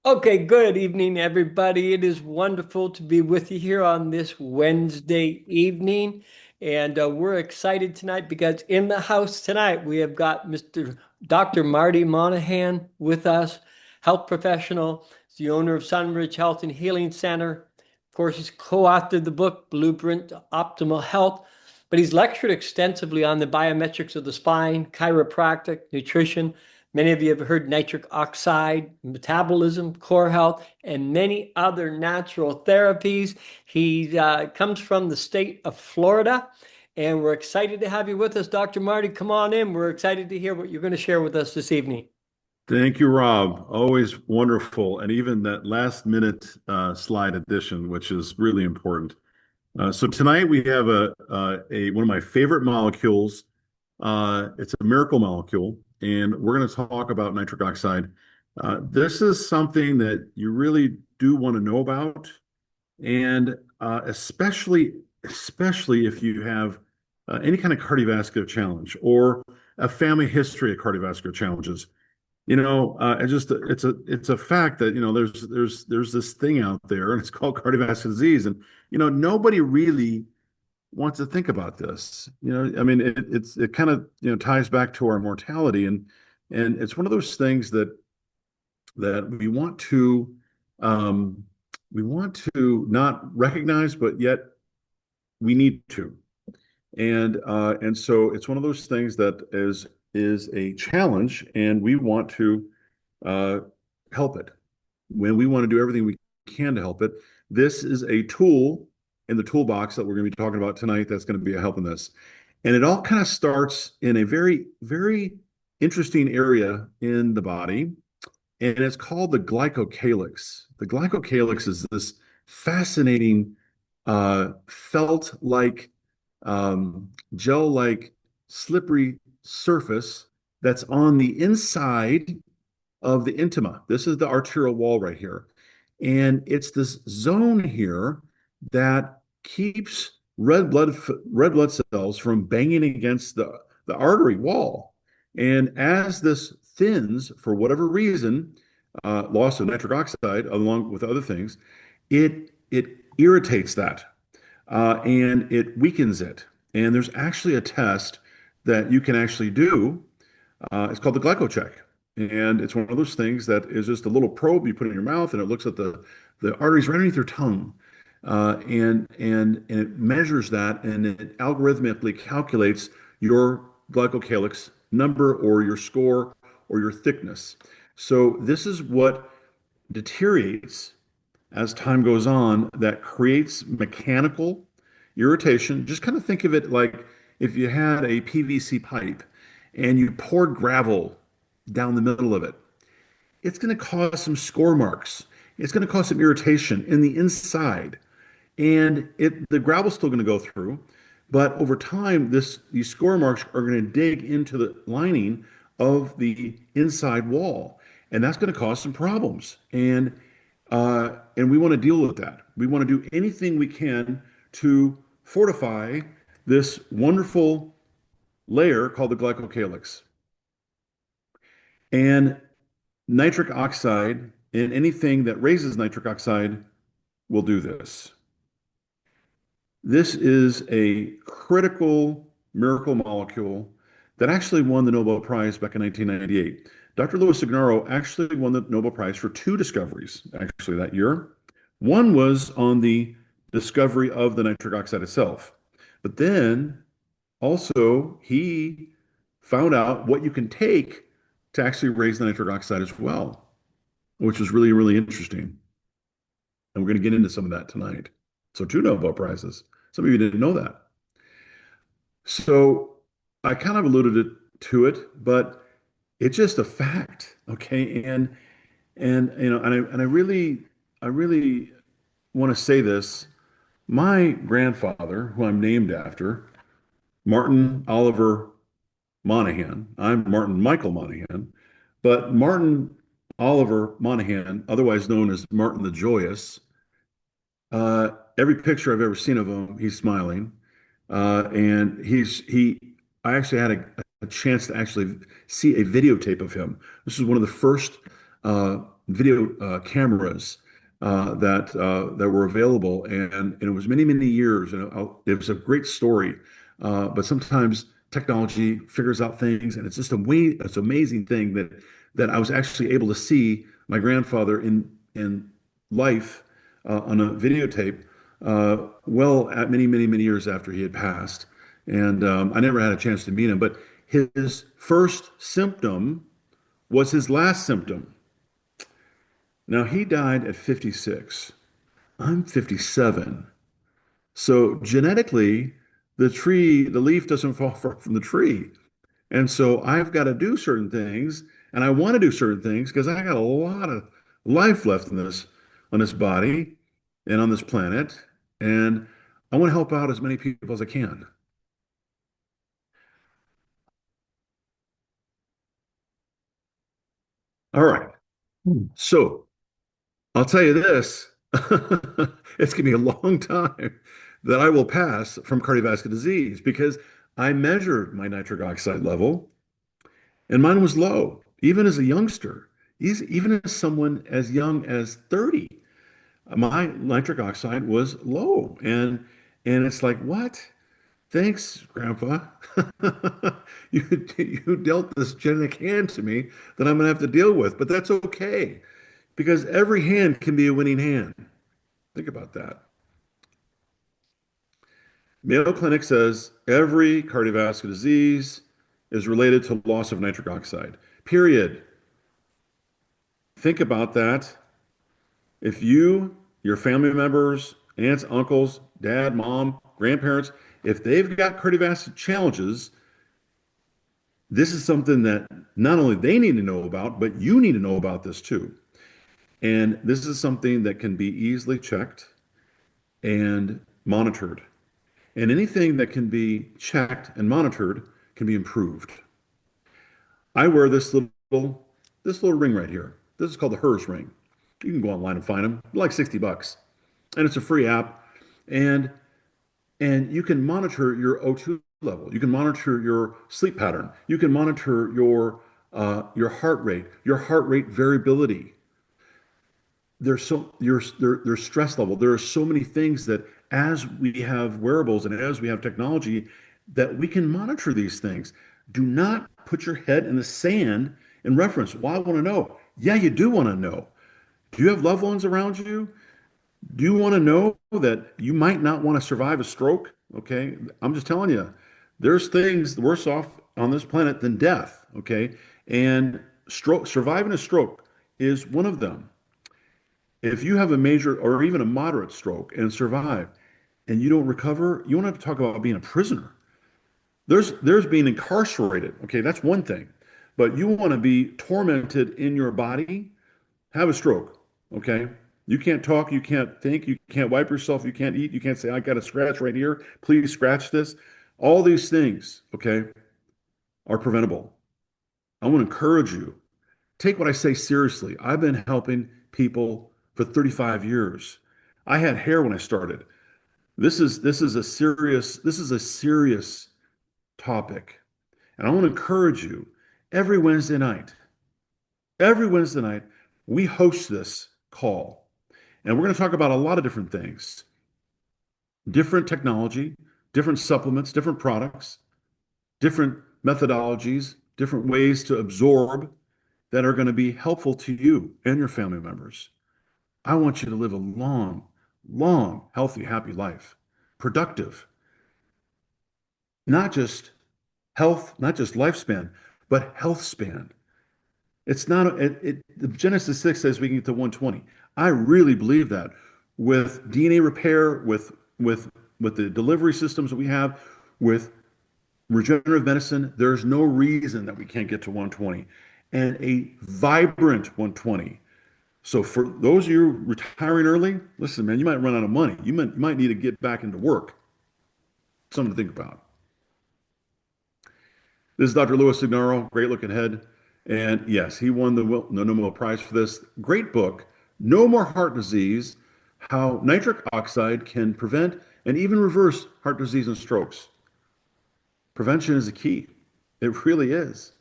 Okay, good evening, everybody. It is wonderful to be with you here on this Wednesday evening. And we're excited tonight because in the house tonight, we have got Mr. Dr. Marty Monahan with us, health professional. He's the owner of Sunridge Health and Healing Center. Of course, he's co-authored the book, Blueprint to Optimal Health, but he's lectured extensively on the biometrics of the spine, chiropractic, nutrition. Many of you have heard nitric oxide, metabolism, core health, and many other natural therapies. He comes from the state of Florida, and we're excited to have you with us, Dr. Marty. Come on in. We're excited to hear what you're going to share with us this evening. Thank you, Rob. Always wonderful. And even that last minute slide addition, which is really important. So tonight we have a one of my favorite molecules. It's a miracle molecule, and we're going to talk about nitric oxide. This is something that you really do want to know about, and especially if you have any kind of cardiovascular challenge or a family history of cardiovascular challenges. It's a fact that there's this thing out there, and it's called cardiovascular disease, and nobody really wants to think about this. I mean, it kind of ties back to our mortality, and it's one of those things that we want to not recognize, but yet we need to. And so it's one of those things that is a challenge, and we want to uh, help it. When we want to do everything we can to help it, this is a tool in the toolbox that we're going to be talking about tonight that's going to be a help in this. And it all kind of starts in a very, very interesting area in the body, and it's called the glycocalyx. The glycocalyx is this fascinating felt-like, gel-like, slippery surface that's on the inside of the intima. This is the arterial wall right here. And it's this zone here that keeps red blood cells from banging against the artery wall. And as this thins, for whatever reason, loss of nitric oxide, along with other things, it irritates that and it weakens it. And there's actually a test that you can actually do. It's called the glycocheck. And it's one of those things that is just a little probe you put in your mouth, and it looks at the arteries right underneath your tongue. And it measures that, and it algorithmically calculates your glycocalyx number or your score or your thickness. So this is what deteriorates as time goes on, that creates mechanical irritation. Just kind of think of it like if you had a PVC pipe and you poured gravel down the middle of it. It's going to cause some score marks. It's going to cause some irritation in the inside. And the gravel's still going to go through, but over time, these score marks are going to dig into the lining of the inside wall, and that's going to cause some problems. And we want to deal with that. We want to do anything we can to fortify this wonderful layer called the glycocalyx. And nitric oxide and anything that raises nitric oxide will do this. This is a critical miracle molecule that actually won the Nobel Prize back in 1998. Dr. Louis Ignarro actually won the Nobel Prize for two discoveries actually that year. One was on the discovery of the nitric oxide itself, but then also he found out what you can take to actually raise the nitric oxide as well, which is really, really interesting. And we're going to get into some of that tonight. So two Nobel Prizes. Some of you didn't know that. So I kind of to it, but it's just a fact, okay? And I really want to say this. My grandfather, who I'm named after, Martin Oliver Monahan. I'm Martin Michael Monahan, but Martin Oliver Monahan, otherwise known as Martin the Joyous. Every picture I've ever seen of him, he's smiling. And I actually had a chance to actually see a videotape of him. This is one of the first video cameras that were available, and it was many many years, and it was a great story. But sometimes technology figures out things, and it's just a way it's an amazing thing that I was actually able to see my grandfather in life on a videotape, well at many many many years after he had passed, and I never had a chance to meet him, but his first symptom was his last symptom. Now, he died at 56. I'm 57. So genetically, the leaf doesn't fall far from the tree. And so I've got to do certain things, and I want to do certain things because I got a lot of life left in on this body and on this planet. And I want to help out as many people as I can. All right. So I'll tell you this, it's going to be a long time that I will pass from cardiovascular disease because I measured my nitric oxide level and mine was low, even as a youngster, even as someone as young as 30. My nitric oxide was low. And it's like, what? Thanks, Grandpa. You dealt this genetic hand to me that I'm gonna have to deal with, but that's okay because every hand can be a winning hand. Think about that. Mayo Clinic says every cardiovascular disease is related to loss of nitric oxide. Period. Think about that. If you, your family members, aunts, uncles, dad, mom, grandparents, if they've got cardiovascular challenges, this is something that not only they need to know about, but you need to know about this too. And this is something that can be easily checked and monitored. And anything that can be checked and monitored can be improved. I wear this little ring right here. This is called the HERS ring. You can go online and find them, like 60 bucks. And it's a free app. And and you can monitor your O2 level. You can monitor your sleep pattern. You can monitor your heart rate variability. There's stress level. There are so many things that as we have wearables and as we have technology that we can monitor these things. Do not put your head in the sand in reference. Well, I want to know. Yeah, you do want to know. Do you have loved ones around you? Do you want to know that you might not want to survive a stroke? Okay. I'm just telling you, there's things worse off on this planet than death. Okay. And surviving a stroke is one of them. If you have a major or even a moderate stroke and survive and you don't recover, you don't have to talk about being a prisoner. There's being incarcerated. Okay, that's one thing. But you want to be tormented in your body, have a stroke. Okay. You can't talk, you can't think, you can't wipe yourself, you can't eat, you can't say, I got a scratch right here. Please scratch this. All these things, okay, are preventable. I want to encourage you. Take what I say seriously. I've been helping people for 35 years. I had hair when I started. This is a serious topic. And I want to encourage you every Wednesday night, we host this call. And we're going to talk about a lot of different things, different technology, different supplements, different products, different methodologies, different ways to absorb that are going to be helpful to you and your family members. I want you to live a long, long, healthy, happy life, productive, not just health, not just lifespan, but health span. It's not, the Genesis 6 says we can get to 120. I really believe that with DNA repair, with the delivery systems that we have, with regenerative medicine, there's no reason that we can't get to 120 and a vibrant 120. So for those of you retiring early, listen, man, you might run out of money. You might need to get back into work. Something to think about. This is Dr. Louis Signaro, great looking head. And yes, he won the Nobel Prize for this. Great book, No More Heart Disease, How Nitric Oxide Can Prevent and Even Reverse Heart Disease and Strokes. Prevention is the key. It really is.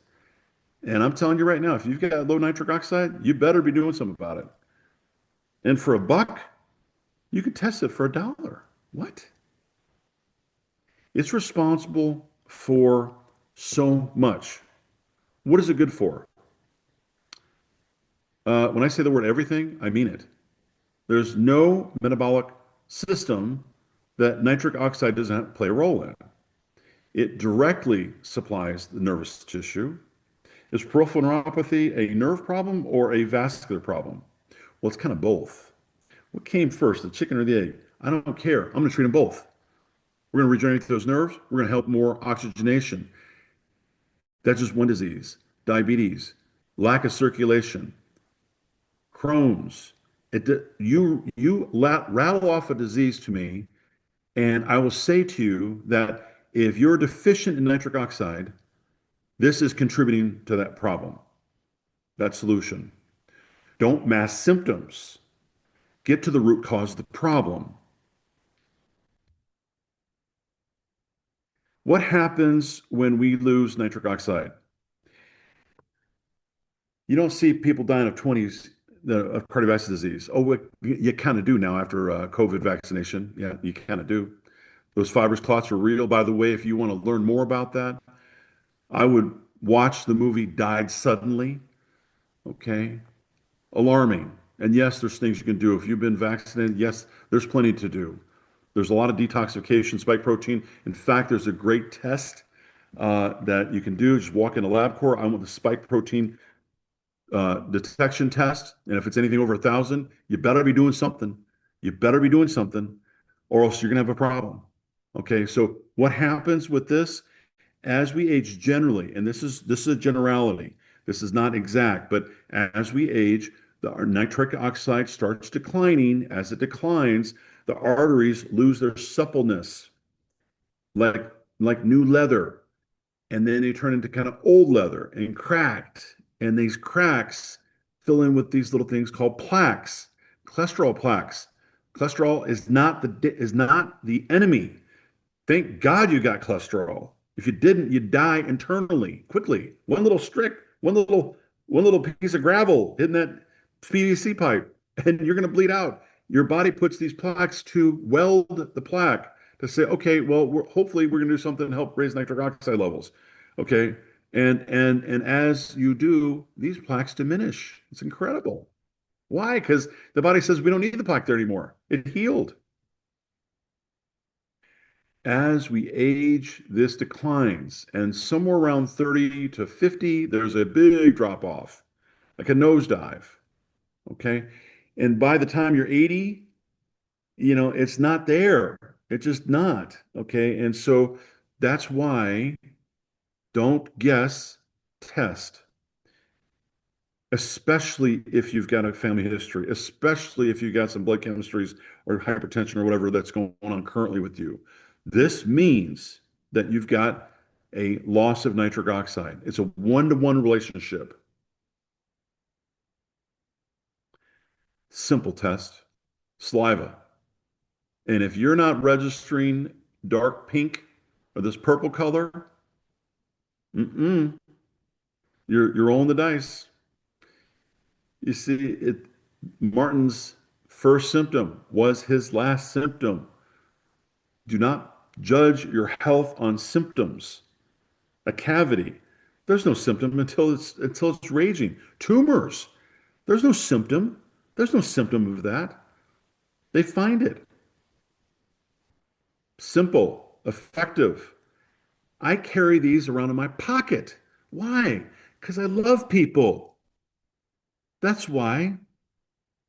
And I'm telling you right now, if you've got low nitric oxide, you better be doing something about it. And for $1, you could test it for $1. What? It's responsible for so much. What is it good for? When I say the word everything, I mean it. There's no metabolic system that nitric oxide doesn't play a role in. It directly supplies the nervous tissue. Is peripheral neuropathy a nerve problem or a vascular problem? Well, it's kind of both. What came first, the chicken or the egg? I don't care. I'm going to treat them both. We're going to regenerate those nerves. We're going to help more oxygenation. That's just one disease. Diabetes, lack of circulation, Crohn's. Rattle off a disease to me, and I will say to you that if you're deficient in nitric oxide, this is contributing to that problem, that solution. Don't mask symptoms. Get to the root cause of the problem. What happens when we lose nitric oxide? You don't see people dying of 20s of cardiovascular disease. Oh, you kind of do now after COVID vaccination. Yeah, you kind of do. Those fibrous clots are real. By the way, if you want to learn more about that, I would watch the movie Died Suddenly. Okay. Alarming. And yes, there's things you can do. If you've been vaccinated, yes, there's plenty to do. There's a lot of detoxification, spike protein. In fact, there's a great test that you can do. Just walk into LabCorp. I want the spike protein detection test. And if it's anything over 1,000, you better be doing something. You better be doing something, or else you're going to have a problem. Okay. So what happens with this as we age generally, and this is a generality. This is not exact, but as we age, our nitric oxide starts declining. As it declines, the arteries lose their suppleness, like like new leather, and then they turn into kind of old leather and cracked. And these cracks fill in with these little things called plaques, cholesterol plaques. Cholesterol is not the enemy. Thank God you got cholesterol. If you didn't, you'd die internally quickly. One little piece of gravel hitting that PVC pipe, and you're going to bleed out. Your body puts these plaques to weld the plaque to say, okay, well, hopefully we're going to do something to help raise nitric oxide levels. Okay, and as you do, these plaques diminish. It's incredible. Why? Because the body says we don't need the plaque there anymore. It healed. As we age, this declines, and somewhere around 30 to 50, there's a big drop off, like a nosedive. Okay. And by the time you're 80, it's not there. It's just not. Okay. And so that's why don't guess, test, especially if you've got a family history, especially if you've got some blood chemistries or hypertension or whatever that's going on currently with you. This means that you've got a loss of nitric oxide. It's a one-to-one relationship. Simple test, saliva. And if you're not registering dark pink or this purple color, mm-mm, you're rolling the dice. You see, Martin's first symptom was his last symptom. Do not judge your health on symptoms. A cavity, there's no symptom until it's raging. Tumors, there's no symptom. There's no symptom of that. They find it. Simple, effective. I carry these around in my pocket. Why? Because I love people. That's why.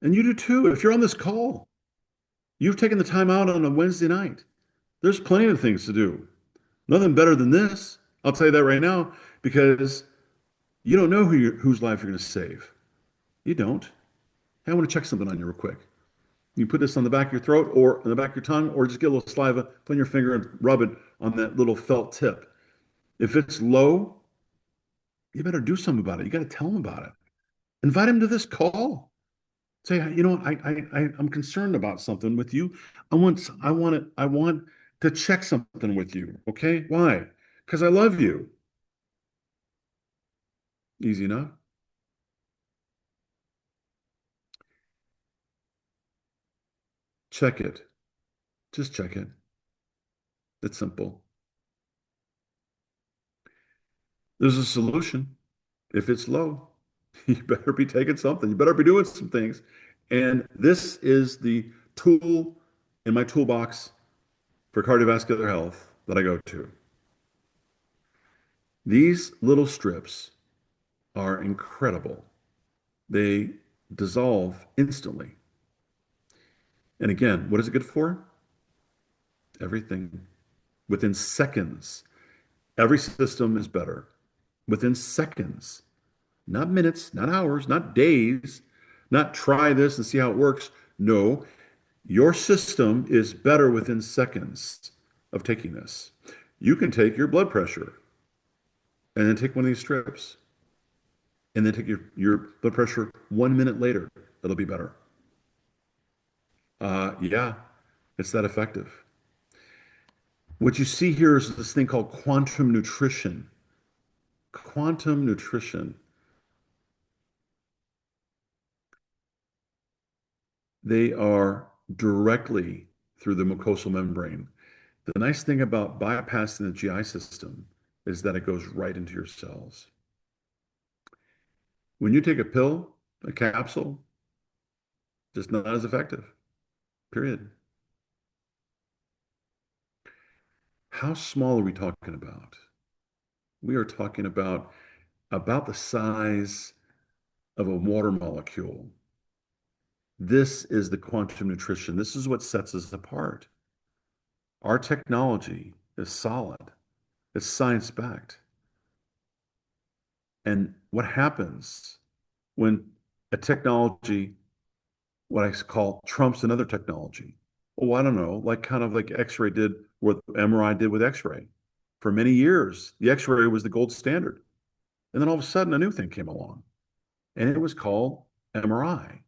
And you do too. If you're on this call, you've taken the time out on a Wednesday night. There's plenty of things to do. Nothing better than this. I'll tell you that right now because you don't know whose life you're going to save. You don't. Hey, I want to check something on you real quick. You put this on the back of your throat or on the back of your tongue, or just get a little saliva, put on your finger and rub it on that little felt tip. If it's low, you better do something about it. You got to tell them about it. Invite him to this call. Say, you know what, I'm concerned about something with you. I want to check something with you. Okay? Why? Because I love you. Easy enough. Check it. Just check it. It's simple. There's a solution. If it's low, you better be taking something. You better be doing some things. And this is the tool in my toolbox for cardiovascular health that I go to. These little strips are incredible. They dissolve instantly. And again, what is it good for? Everything. Within seconds. Every system is better. Within seconds. Not minutes, not hours, not days, not try this and see how it works. No, your system is better within seconds of taking this. You can take your blood pressure and then take one of these strips and then take your blood pressure 1 minute later. It'll be better. Yeah, it's that effective. What you see here is this thing called quantum nutrition. Quantum nutrition. They are directly through the mucosal membrane. The nice thing about bypassing the GI system is that it goes right into your cells. When you take a pill, a capsule, just not as effective, period. How small are we talking about? We are talking about the size of a water molecule. This is the quantum nutrition. This is what sets us apart. Our technology is solid. It's science-backed. And what happens when a technology, what I call trumps another technology? Oh, I don't know, like kind of like X-ray did what MRI did with X-ray. For many years, the X-ray was the gold standard. And then all of a sudden, a new thing came along, and it was called MRI.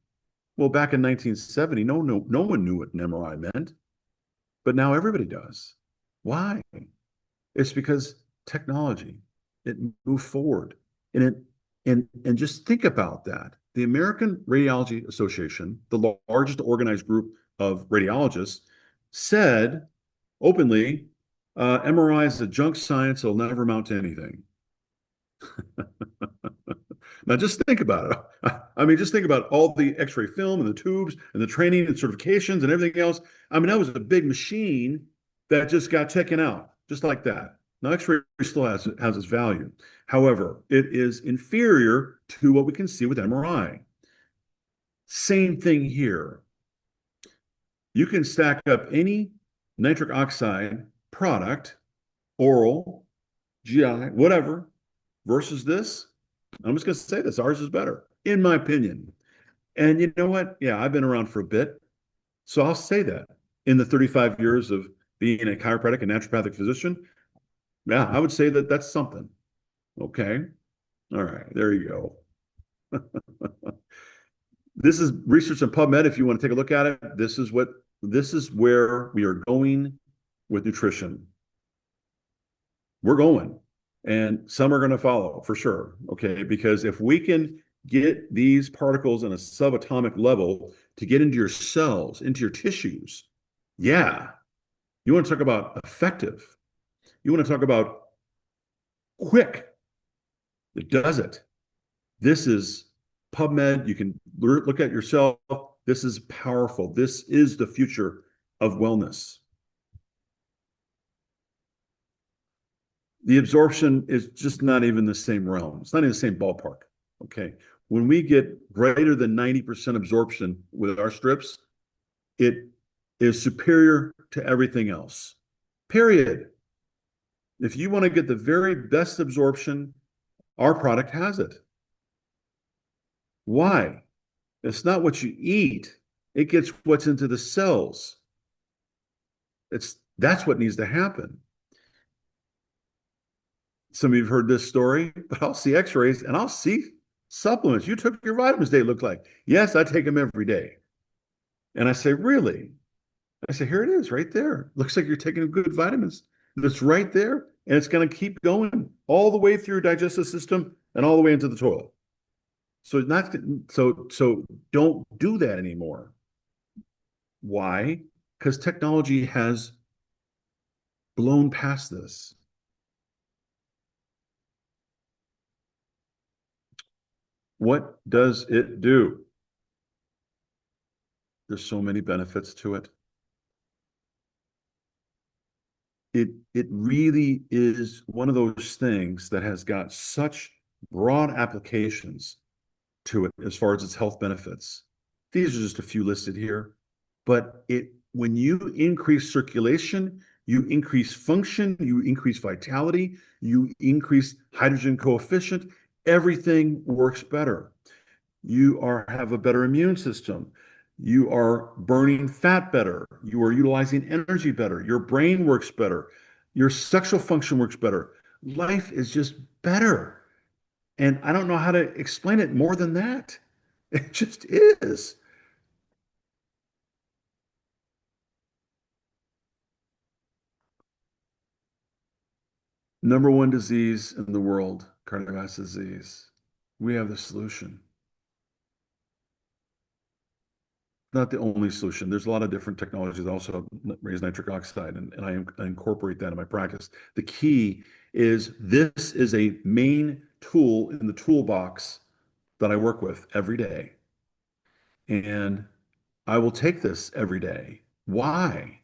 Well, back in 1970, no one knew what an MRI meant, but now everybody does. Why? It's because technology, it moved forward. And just think about that. The American Radiology Association, the largest organized group of radiologists, said openly, MRI is a junk science, it'll never amount to anything. Now just think about it. I mean, just think about all the X-ray film and the tubes and the training and certifications and everything else. I mean, that was a big machine that just got taken out, just like that. Now, X-ray still has its value. However, it is inferior to what we can see with MRI. Same thing here. You can stack up any nitric oxide product, oral, GI, whatever, versus this. I'm just going to say this, ours is better, in my opinion. And you know what? Yeah, I've been around for a bit. So I'll say that in the 35 years of being a chiropractic and naturopathic physician, yeah, I would say that that's something. Okay. All right. There you go. This is research on PubMed. If you want to take a look at it, this is where we are going with nutrition. We're going, and some are going to follow for sure. Okay. Because if we can get these particles in a subatomic level to get into your cells, into your tissues, yeah, you want to talk about effective. You want to talk about quick. It does it. This is PubMed. You can look at yourself. This is powerful. This is the future of wellness. The absorption is just not even the same realm. It's not in the same ballpark. Okay. When we get greater than 90% absorption with our strips, it is superior to everything else. Period. If you want to get the very best absorption, our product has it. Why? It's not what you eat. It gets what's into the cells. That's what needs to happen. Some of you have heard this story, but I'll see x-rays and I'll see supplements. You took your vitamins, they look like. Yes, I take them every day. And I say, really? I say, here it is right there. Looks like you're taking good vitamins. It's right there. And it's going to keep going all the way through your digestive system and all the way into the toilet. So not so don't do that anymore. Why? Because technology has blown past this. What does it do? There's so many benefits to it. It really is one of those things that has got such broad applications to it as far as its health benefits. These are just a few listed here, but it when you increase circulation, you increase function, you increase vitality, you increase hydrogen coefficient, everything works better. You are have a better immune system. You are burning fat better. You are utilizing energy better. Your brain works better. Your sexual function works better. Life is just better. And I don't know how to explain it more than that. It just is. Number one disease in the world, cardiovascular disease. We have the solution. Not the only solution. There's a lot of different technologies that also raise nitric oxide, and I incorporate that in my practice. The key is this is a main tool in the toolbox that I work with every day. And I will take this every day. Why?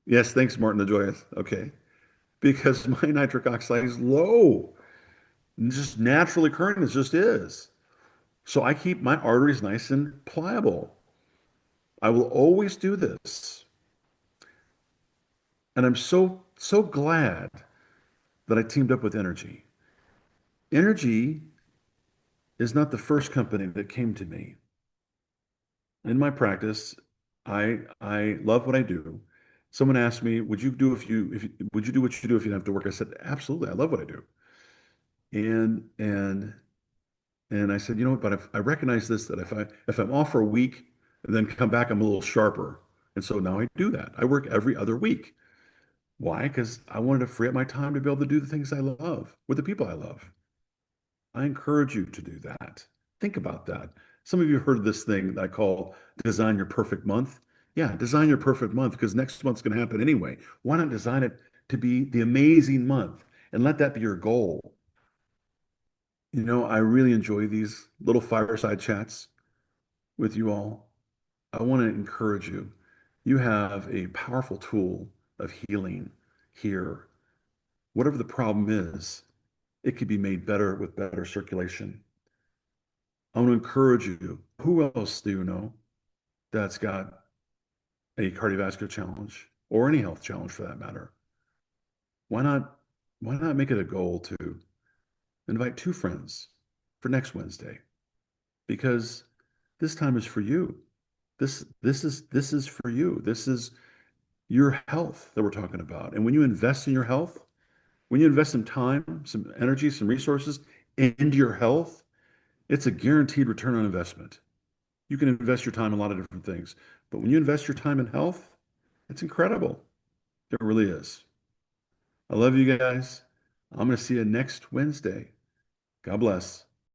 Yes, thanks, Martin the Joyous. Okay. Because my nitric oxide is low. Just naturally occurring, it just is. So I keep my arteries nice and pliable. I will always do this. And I'm so glad that I teamed up with Energy. Energy is not the first company that came to me. In my practice, I love what I do. Someone asked me, "Would you do if you would you do what you do if you didn't have to work?" I said, "Absolutely. I love what I do." And and and I said, "You know what? But if I recognize this that if I'm off for a week and then come back, I'm a little sharper." And so now I do that. I work every other week. Why? Because I wanted to free up my time to be able to do the things I love with the people I love. I encourage you to do that. Think about that. Some of you heard this thing that I call design your perfect month. Yeah, design your perfect month because next month's going to happen anyway. Why not design it to be the amazing month and let that be your goal? You know, I really enjoy these little fireside chats with you all. I want to encourage you. You have a powerful tool of healing here. Whatever the problem is, it could be made better with better circulation. I want to encourage you. Who else do you know that's got a cardiovascular challenge or any health challenge for that matter? Why not, why not make it a goal to invite two friends for next Wednesday? Because this time is for you. This is for you. This is your health that we're talking about. And when you invest in your health, when you invest some time, some energy, some resources into your health, it's a guaranteed return on investment. You can invest your time in a lot of different things, but when you invest your time in health, it's incredible. It really is. I love you guys. I'm going to see you next Wednesday. God bless.